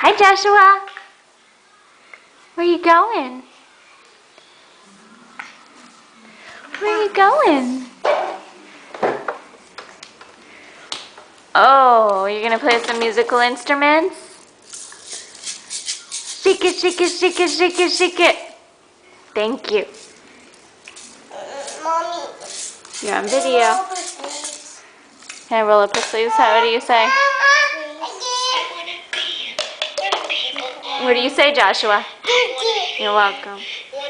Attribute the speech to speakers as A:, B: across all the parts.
A: Hi, Joshua. Where are you going? Where are you going? Oh, you're gonna play some musical instruments? Shake it, shake it, shake it, shake it, shake it. Thank you.
B: Mommy.
A: You're on video. Can I roll up your sleeves? What do you say? What do you say, Joshua? You're welcome.
B: What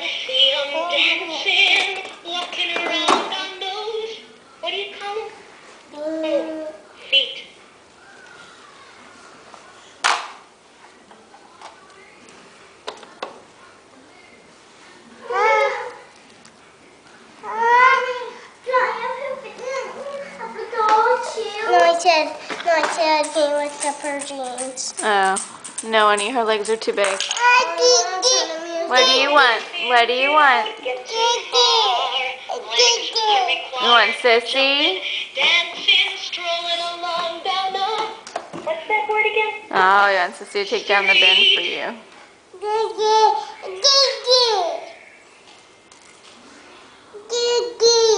B: do you call them? Feet. No, I said he with pepper jeans.
A: Oh, no, Annie, her legs are too big. What do you want? What do you want? You want Sissy?
B: What's that word again?
A: Oh, you want Sissy to take down the bin for you.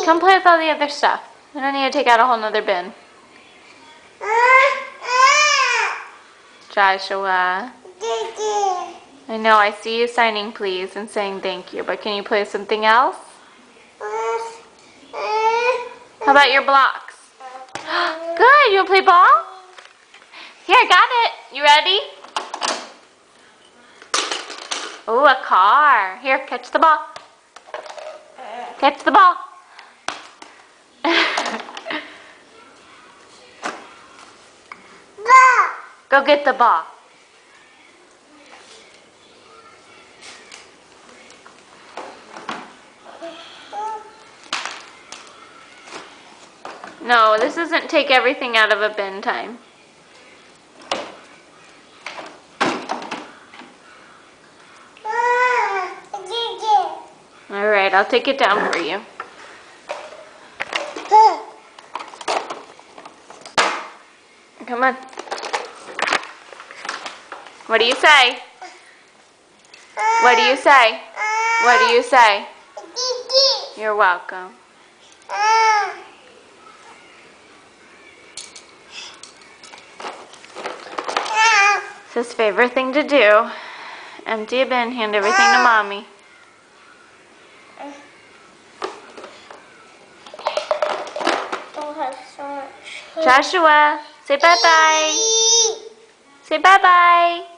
A: Come play with all the other stuff. I don't need to take out a whole nother bin. Joshua. I know, I see you signing please and saying thank you, but can you play something else? How about your blocks? Good, you want to play ball? Here, I got it. You ready? Oh, a car. Here, catch the ball. Catch the ball. Go get the ball. No, this isn't take everything out of a bin time. All right, I'll take it down for you. Come on. What do you say? What do you say? What do you say? You're welcome. It's his favorite thing to do. Empty a bin, hand everything to Mommy. Joshua, say bye-bye. Say bye-bye.